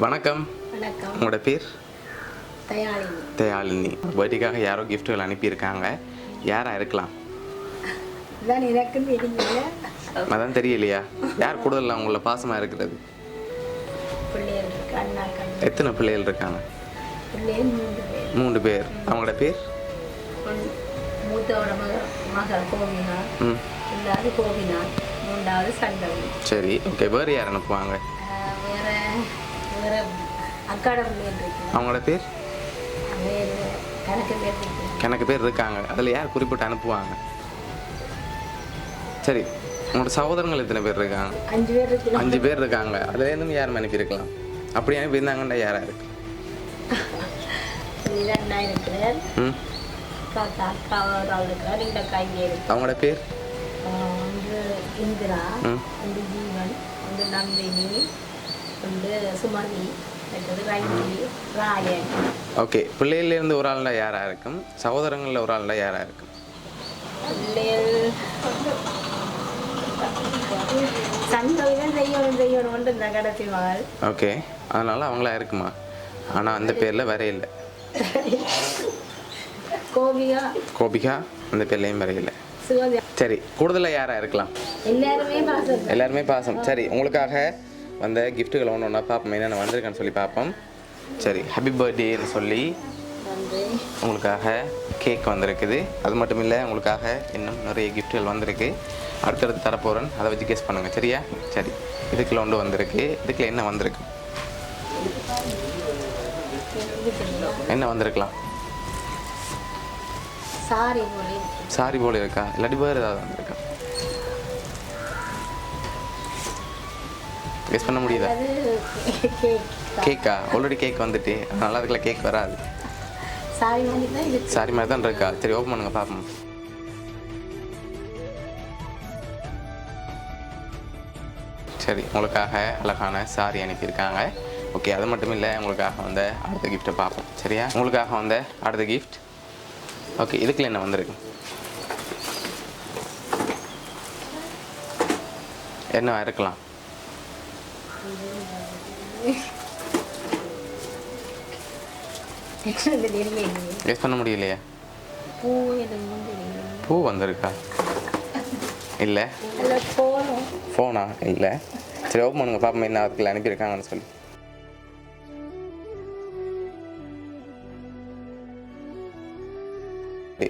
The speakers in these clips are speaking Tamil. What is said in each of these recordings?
வணக்கம். வணக்கம். உங்களோட பேர்? தயாளினி. தயாளினி. பர்த்டேக்காக யாரோ கிஃப்ட்டுகள் அனுப்பியிருக்காங்க. யாராக இருக்கலாம்? அதான் எனக்கு தெரியல. அதான் தெரியலையா? யார் கூடுதல் உங்கள பாசமாக இருக்கிறது? பிள்ளைகள் இருக்கு, அண்ணாக்கள். எத்தனை பிள்ளைகள் இருக்காங்க? பிள்ளைகள் 3 பேர். 3 பேர். அவங்களோட பேர்? மூத்தவரோட மகள் கோவினா, ரெண்டாவது கோபிநாத், மூன்றாவது சண்டவி. சரி, ஓகே. வேறு யார் அனுப்புவாங்க? வேற வேற அக்காட பிள்ளைகள் இருக்கு. அவங்களோட பேர்? வேறு கணக்கு பேர் இருக்கு. கணக்கு பேர் இருக்காங்க. அதில் யார் குறிப்பிட்டு அனுப்புவாங்க? சரி, உங்களோட சகோதரங்கள் எத்தனை பேர் இருக்காங்க? 5 பேர் இருக்கு. 5 பேர் இருக்காங்க. அதுலேருந்தும் யாரும் அனுப்பியிருக்கலாம். அப்படி அனுப்பியிருந்தாங்கண்டா யாராக இருக்கு? அண்ணா இருக்கிறார், அக்கா ஒரு இருக்கிறார், இந்த கைங்க இருக்கு. அவங்களோட பேர்? ஒன்று இந்திரா, ஒன்று ஜீவன், ஒன்று நந்தினி, ஒன்று சுமதி, மற்றது ரங்கி, ராயன். ஓகே. பிள்ளையிலேருந்து ஒரு ஆள்னா யாராக இருக்கும்? சகோதரங்களில் ஒரு ஆள்னா யாராக இருக்கும்? பிள்ளைகள் சண்டோதான் செய்யணும் இந்த கடைசி மகள். ஓகே, அதனால் அவங்களா இருக்குமா? ஆனால் அந்த பேரில் வர இல்லை. கோபிகா. கோபிகா அந்த பேர்லையும் வர இல்லை. சிவதி. சரி, கூடுதலாக யாராக இருக்கலாம்? எல்லாருமே பாசம். எல்லாருமே பாசம். சரி, உங்களுக்காக வந்த கிஃப்ட்டுகள் ஒன்று ஒன்றா பார்ப்போம், என்னென்ன வந்திருக்கான்னு சொல்லி பார்ப்போம். சரி, ஹாப்பி பர்த்டேன்னு சொல்லி உங்களுக்காக கேக் வந்திருக்குது. அது மட்டும் இல்லை, உங்களுக்காக இன்னும் நிறைய கிஃப்ட்டுகள் வந்திருக்கு. அடுத்தடுத்து தரப்போகிறேன், அதை வச்சு கெஸ் பண்ணுங்கள். சரியா? சரி, இதுக்குள்ள ஒன்று வந்திருக்கு. இதுக்குள்ள என்ன வந்திருக்கு? என்ன வந்திருக்கலாம்? சாரி போல இருக்கா? இல்லாட்டி வேறு ஏதாவது வந்திருக்கா? கெஸ் பண்ண முடியுதா? கேக்கா? ஆல்ரெடி கேக் வந்துட்டு, அதனால அதுக்குள்ள கேக் வராது. சாரி மாதிரி தான் இருக்கா? சரி, ஓப்பன் பண்ணுங்க பார்ப்போம். சரி, உங்களுக்காக அழகான சாரி அனுப்பியிருக்காங்க. ஓகே, அது மட்டும் இல்லை, உங்களுக்காக வந்த அடுத்த கிஃப்ட்டை பார்ப்போம். சரியா? உங்களுக்காக வந்த அடுத்த கிஃப்ட். ஓகே, இதுக்குள்ள என்ன வந்திருக்கு? என்ன இருக்கலாம்? கெஸ் பண்ண முடியலையா? பூ வந்திருக்கா? இல்லை. ஃபோனா? இல்லை. சரி, ஓப்பன் பண்ணுங்க பார்ப்போம் என்ன அதுக்குள்ள அனுப்பியிருக்காங்கன்னு சொல்லி.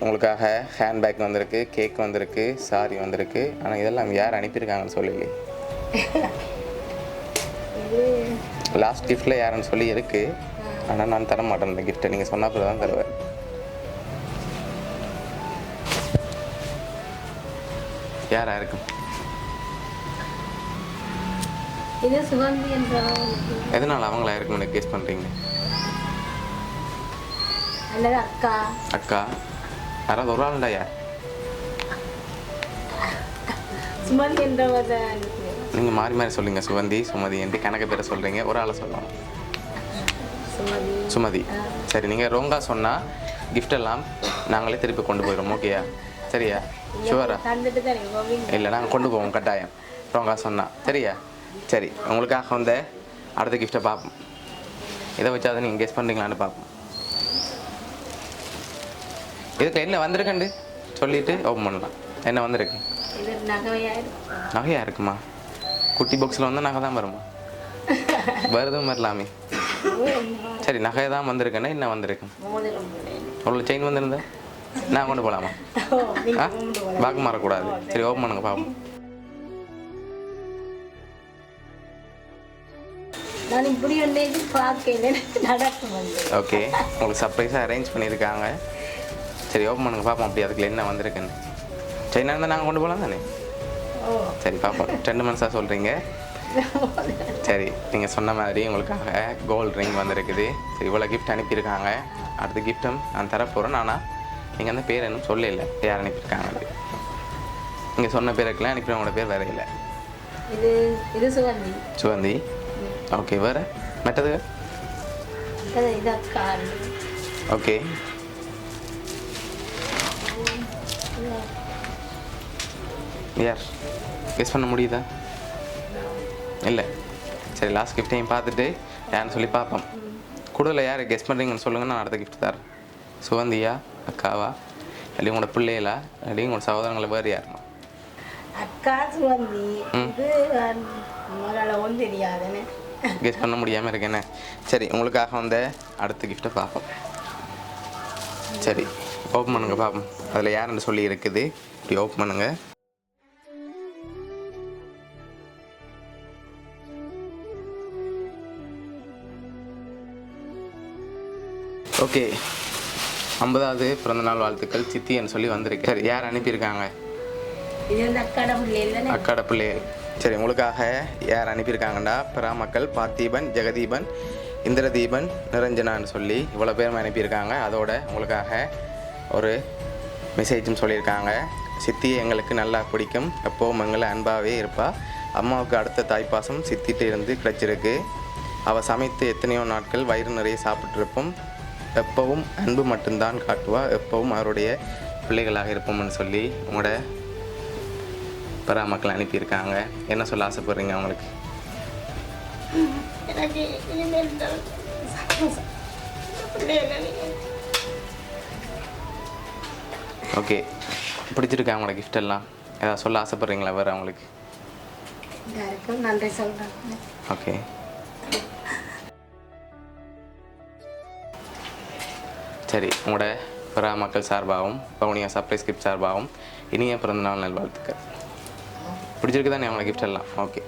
உங்களுக்காக ஹேண்ட்பேக் வந்திருக்கு, கேக் வந்திருக்கு, சாரி வந்திருக்கு. ஆனால் இதெல்லாம் யார் அனுப்பியிருக்காங்கன்னு சொல்லலையே. லாஸ்ட் கிஃப்டில் யாருன்னு சொல்லி இருக்கு, ஆனால் நான் தர மாட்டேன் இந்த கிஃப்ட்டை. நீங்கள் சொன்ன பிறகு தான் தருவேன். யாரா இருக்கும்? எதனால அவங்களா இருக்கும்னு கெஸ் பண்ணுறீங்க? அக்கா. அக்கா? யாராவது ஒரு ஆள்டா? யார்? சுமதி என்றவங்க. நீங்கள் மாறி மாறி சொல்லுங்கள். சுவந்தி, சுமதி என்று கணக்கு பேரை சொல்கிறீங்க. ஒரு ஆளை சொல்லலாம். சுமதி. சரி, நீங்கள் ரோங்கா சொன்னால் கிஃப்டெல்லாம் நாங்களே திருப்பி கொண்டு போயிடுவோம். ஓகேயா? சரியா? ஷுவரா? இல்லை, நாங்கள் கொண்டு போவோம் கட்டாயம் ரோங்கா சொன்னால். சரியா? சரி, உங்களுக்காக வந்த அடுத்த கிஃப்ட்டை பார்ப்போம். இதை வச்சாதான் நீங்கள் கெஸ் பண்ணுறீங்களான்னு பார்ப்போம். இதுக்கு என்ன வந்திருக்குண்டு சொல்லிட்டு ஓப்பன் பண்ணலாம். என்ன வந்திருக்கு? நகையாக இருக்குமா? குட்டி பாக்ஸில் வந்து நகை தான் வருமா? வருதும் வரலாமே. சரி, நகை தான் வந்திருக்குன்னா என்ன வந்திருக்கு? அவ்வளோ செயின் வந்துருந்தா நான் கொண்டு போகலாமா? பாக்கு மாறக்கூடாது. சரி, ஓப்பன் பண்ணுங்க பார்ப்போம். ஓகே, உங்களுக்கு சர்ப்ரைஸாக அரேஞ்ச் பண்ணியிருக்காங்க. சரி, ஓப்பன் பண்ணுங்க பார்ப்போம் அப்படி அதுக்குள்ள என்ன வந்திருக்குன்னு. செயினாக இருந்தால் நாங்கள் கொண்டு போகலாம் தானே? சரி, பார்ப்போம். 2 மந்த்ஸாக சொல்கிறீங்க. சரி, நீங்கள் சொன்ன மாதிரி உங்களுக்காக கோல்டு ரிங் வந்திருக்குது. சரி, இவ்வளோ கிஃப்ட் அனுப்பியிருக்காங்க. அடுத்த கிஃப்ட்டும் நான் தரப்போகிறேன். ஆனால் நீங்கள் அந்த பேர் இன்னும் சொல்லலை, யார் அனுப்பியிருக்காங்க. அது நீங்கள் சொன்ன பேருக்கெல்லாம் அனுப்பினவங்களோட பேர் வேறு இல்லை. சுவந்தி. ஓகே, வேறு மற்றது? ஓகே, யார் கெஸ் பண்ண முடியுதா? இல்லை. சரி லாஸ்ட் கிஃப்ட்டையும் பார்த்துட்டு யாருன்னு சொல்லி பார்ப்போம். கூடுதல யார் கெஸ் பண்ணுறீங்கன்னு சொல்லுங்கள், நான் அடுத்த கிஃப்ட் தரேன். சுகந்தியா, அக்காவா, இல்லாட்டி உங்களோட பிள்ளைகளா, இல்லாட்டி உங்களோட சகோதரங்களை வேறு யாருமா? அக்கா சுவந்தி இது மகளை ஒன்றும் தெரியாதுன்னு கெஸ் பண்ண முடியாமல் இருக்கேன்னு. சரி உங்களுக்காக வந்து அடுத்த கிஃப்ட்டை பார்ப்போம். சரி ஓப்பன் பண்ணுங்க பார்ப்போம். அதில் யாருன்னு சொல்லி இருக்குது, இப்படி ஓப்பன் பண்ணுங்க. ஓகே, 50வது பிறந்தநாள் வாழ்த்துக்கள் சித்தின்னு சொல்லி வந்திருக்கு. சரி யார் அனுப்பியிருக்காங்க? இது வந்து அக்காட பிள்ளைகள். அக்காட பிள்ளைகள். சரி உங்களுக்காக யார் அனுப்பியிருக்காங்கண்டா பராமக்கள் பார்த்தீபன், ஜெகதீபன், இந்திரதீபன், நிரஞ்சனான்னு சொல்லி இவ்வளோ பேரும் அனுப்பியிருக்காங்க. அதோட உங்களுக்காக ஒரு மெசேஜும் சொல்லியிருக்காங்க. சித்தி எங்களுக்கு நல்லா பிடிக்கும், எப்போவும் எங்களை அன்பாகவே இருப்பா. அம்மாவுக்கு அடுத்த தாய்ப்பாசம் சித்திட்டு இருந்து கிடச்சிருக்கு. அவள் சமைத்து எத்தனையோ நாட்கள் வயிறு நிறைய சாப்பிட்ருப்போம். எப்போவும் அன்பு மட்டும்தான் காட்டுவா, எப்போவும் அவருடைய பிள்ளைகளாக இருப்போம்னு சொல்லி உங்களோட பராமக்கள் அனுப்பியிருக்காங்க. என்ன சொல்ல ஆசைப்படுறீங்க அவங்களுக்கு? எனக்கு இனிமேல் ஓகே, பிடிச்சிருக்கா அவங்களோட கிஃப்ட் எல்லாம்? ஏதாவது சொல்ல ஆசைப்படுறீங்களா வேறு அவங்களுக்கு? எல்லாருக்கும் நன்றி சொல்கிறேன். ஓகே, சரி உங்களோட பராமக்கள் சார்பாகவும் பவுனியா சர்ப்ரைஸ் கிஃப்ட் சார்பாகவும் இனிய பிறந்தநாள் நல்வாழ்த்துக்கள். பிடிச்சிருக்கு தானே அவங்களோட கிஃப்ட் எல்லாம்? ஓகே.